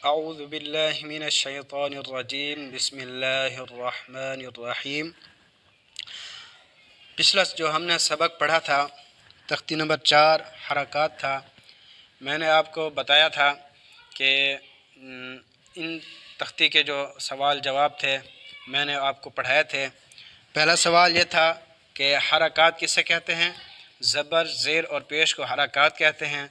اعوذ باللہ من الشیطان الرجیم بسم اللہ الرحمن الرحیم۔ پچھلا جو ہم نے سبق پڑھا تھا تختی نمبر 4 حرکات تھا۔ میں نے آپ کو بتایا تھا کہ ان تختی کے جو سوال جواب تھے میں نے آپ کو پڑھائے تھے۔ پہلا سوال یہ تھا کہ حرکات کسے کہتے ہیں؟ زبر، زیر اور پیش کو حرکات کہتے ہیں۔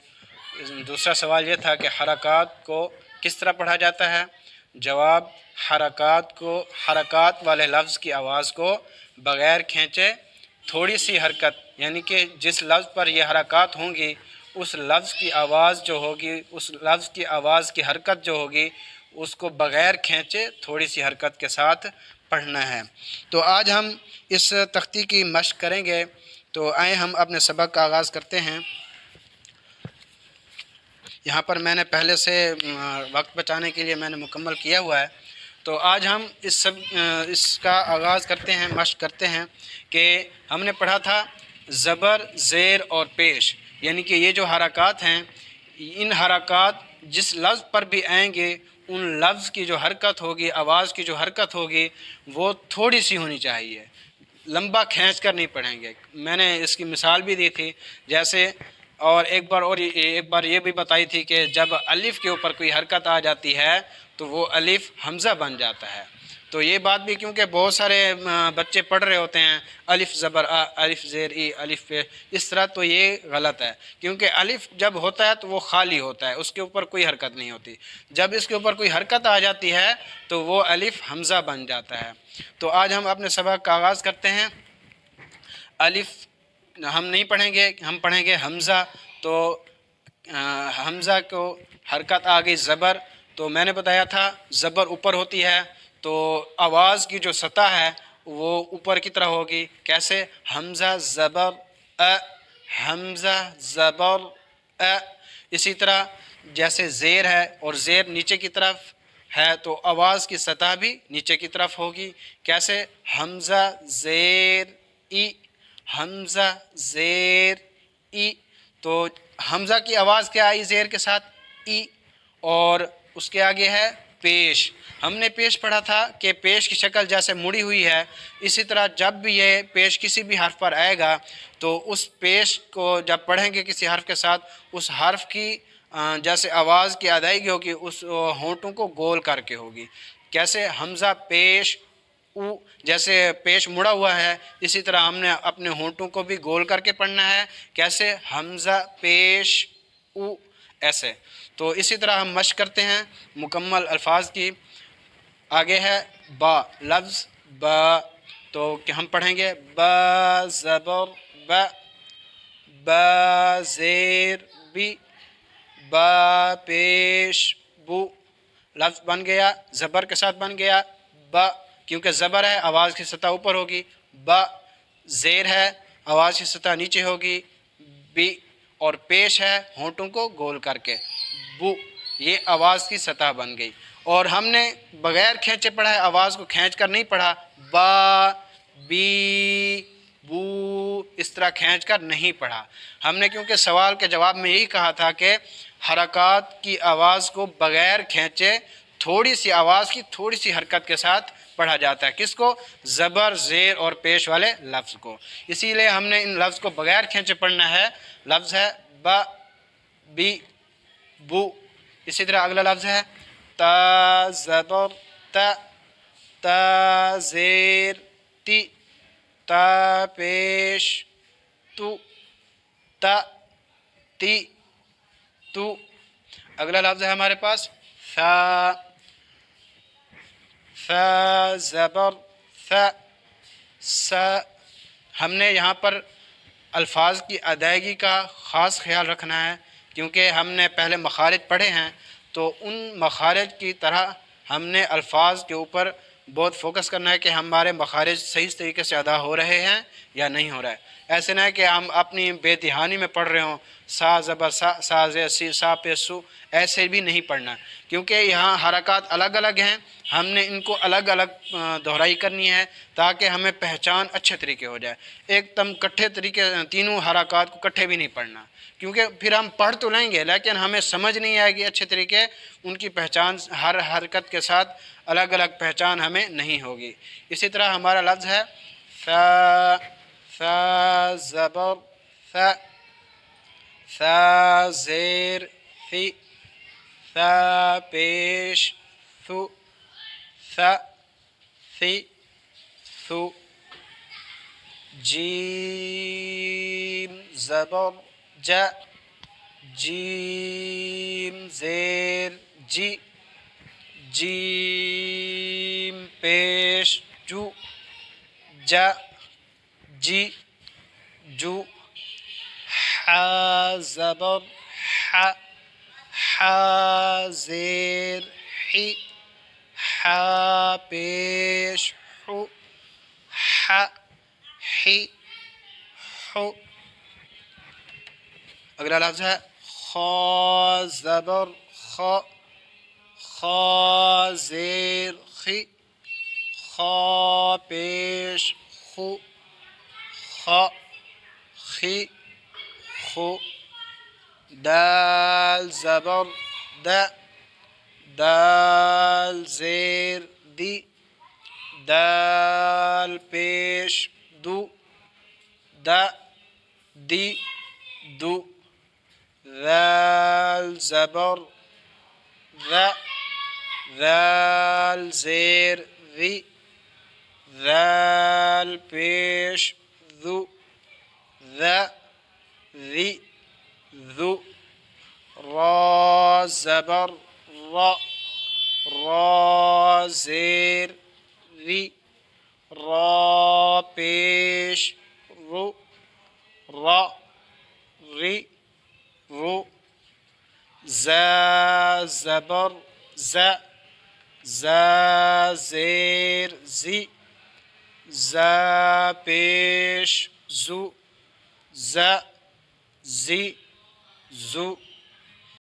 دوسرا سوال یہ تھا کہ حرکات کو کس طرح پڑھا جاتا ہے؟ جواب، حرکات کو حرکات والے لفظ کی آواز کو بغیر کھینچے تھوڑی سی حرکت، یعنی کہ جس لفظ پر یہ حرکات ہوں گی اس لفظ کی آواز جو ہوگی، اس لفظ کی آواز کی حرکت جو ہوگی اس کو بغیر کھینچے تھوڑی سی حرکت کے ساتھ پڑھنا ہے۔ تو آج ہم اس تختی کی مشق کریں گے، تو آئیں ہم اپنے سبق کا آغاز کرتے ہیں۔ یہاں پر میں نے پہلے سے وقت بچانے کے لیے میں نے مکمل کیا ہوا ہے۔ تو آج ہم اس کا آغاز کرتے ہیں، مشق کرتے ہیں کہ ہم نے پڑھا تھا زبر، زیر اور پیش، یعنی کہ یہ جو حرکات ہیں، ان حرکات جس لفظ پر بھی آئیں گے ان لفظ کی جو حرکت ہوگی، آواز کی جو حرکت ہوگی وہ تھوڑی سی ہونی چاہیے، لمبا کھینچ کر نہیں پڑھیں گے۔ میں نے اس کی مثال بھی دی تھی، جیسے اور ایک بار یہ بھی بتائی تھی کہ جب الف کے اوپر کوئی حرکت آ جاتی ہے تو وہ الف حمزہ بن جاتا ہے۔ تو یہ بات بھی کیونکہ بہت سارے بچے پڑھ رہے ہوتے ہیں الف زبر آ، الف زیر ای، الف پہ، اس طرح، تو یہ غلط ہے، کیونکہ الف جب ہوتا ہے تو وہ خالی ہوتا ہے، اس کے اوپر کوئی حرکت نہیں ہوتی۔ جب اس کے اوپر کوئی حرکت آ جاتی ہے تو وہ الف حمزہ بن جاتا ہے۔ تو آج ہم اپنے سبق کا آغاز کرتے ہیں۔ الف ہم نہیں پڑھیں گے، ہم پڑھیں گے حمزہ۔ تو حمزہ کو حرکت آ گئی زبر، تو میں نے بتایا تھا زبر اوپر ہوتی ہے تو آواز کی جو سطح ہے وہ اوپر کی طرح ہوگی۔ کیسے؟ حمزہ زبر ا، حمزہ زبر ا۔ اسی طرح جیسے زیر ہے اور زیر نیچے کی طرف ہے تو آواز کی سطح بھی نیچے کی طرف ہوگی۔ کیسے؟ حمزہ زیر ای، حمزہ زیر ای۔ تو حمزہ کی آواز کیا آئی زیر کے ساتھ؟ ای۔ اور اس کے آگے ہے پیش۔ ہم نے پیش پڑھا تھا کہ پیش کی شکل جیسے مڑی ہوئی ہے، اسی طرح جب بھی یہ پیش کسی بھی حرف پر آئے گا تو اس پیش کو جب پڑھیں گے کسی حرف کے ساتھ، اس حرف کی جیسے آواز کی ادائیگی ہوگی اس ہونٹوں کو گول کر کے ہوگی۔ کیسے؟ حمزہ پیش او، جیسے پیش مڑا ہوا ہے اسی طرح ہم نے اپنے ہونٹوں کو بھی گول کر کے پڑھنا ہے۔ کیسے؟ حمزہ پیش او، ایسے۔ تو اسی طرح ہم مشق کرتے ہیں مکمل الفاظ کی۔ آگے ہے با، لفظ با، تو کہ ہم پڑھیں گے با زبر با، با زیر بی، با پیش بو۔ لفظ بن گیا، زبر کے ساتھ بن گیا با، کیونکہ زبر ہے آواز کی سطح اوپر ہوگی۔ با، زیر ہے آواز کی سطح نیچے ہوگی۔ بی، اور پیش ہے ہونٹوں کو گول کر کے، بو، یہ آواز کی سطح بن گئی۔ اور ہم نے بغیر کھینچے پڑھا ہے، آواز کو کھینچ کر نہیں پڑھا، با بی بو، اس طرح کھینچ کر نہیں پڑھا ہم نے، کیونکہ سوال کے جواب میں یہی کہا تھا کہ حرکات کی آواز کو بغیر کھینچے تھوڑی سی آواز کی تھوڑی سی حرکت کے ساتھ پڑھا جاتا ہے۔ کس کو؟ زبر، زیر اور پیش والے لفظ کو۔ اسی لیے ہم نے ان لفظ کو بغیر کھینچے پڑھنا ہے۔ لفظ ہے با بی بو۔ اسی طرح اگلا لفظ ہے تا زبر تا، تا زیر تی، تا پیش تو، تا تی تو۔ اگلا لفظ ہے ہمارے پاس ثا، ثا زبر ثا، سا۔ ہم نے یہاں پر الفاظ کی ادائیگی کا خاص خیال رکھنا ہے، کیونکہ ہم نے پہلے مخارج پڑھے ہیں تو ان مخارج کی طرح ہم نے الفاظ کے اوپر بہت فوکس کرنا ہے کہ ہمارے مخارج صحیح طریقے سے ادا ہو رہے ہیں یا نہیں ہو رہا ہے۔ ایسے نہ ہے کہ ہم اپنی بے دہانی میں پڑھ رہے ہوں، سا زبر سا، سا زیر سی، سا پہ سو، ایسے بھی نہیں پڑھنا، کیونکہ یہاں حرکات الگ الگ ہیں، ہم نے ان کو الگ الگ دہرائی کرنی ہے تاکہ ہمیں پہچان اچھے طریقے ہو جائے۔ ایک دم کٹھے طریقے تینوں حرکات کو کٹھے بھی نہیں پڑھنا، کیونکہ پھر ہم پڑھ تو لیں گے لیکن ہمیں سمجھ نہیں آئے گی اچھے طریقے، ان کی پہچان ہر حرکت کے ساتھ الگ الگ پہچان ہمیں نہیں ہوگی۔ اسی طرح ہمارا لفظ ہے فا، فا زبر فا، فا زیر فی، فا پیش ثو، فا فی ثو، جیم زبر جا، جیم زیر جی، جیم پیش جو، جا جی جو، حا زبر حا، حا زیر حی، حا پیش حو، حا حی حو۔ اگلا لفظ ہے خا زبر خا، خا زیر خی، خا پیش خو، خا خی خو۔ دال زبر دا، دال زیر دی، دال پیش دو، دا دی دو۔ ذال زبر ذا، ذال زیر ذی، ذال پیش ذو، ذا ذی ذو۔ را زبر را، را زیر ری، را پیش رو، را ری رو۔ زا زبر زا، زا زیر زی، زا پیش زو، زا زی زو۔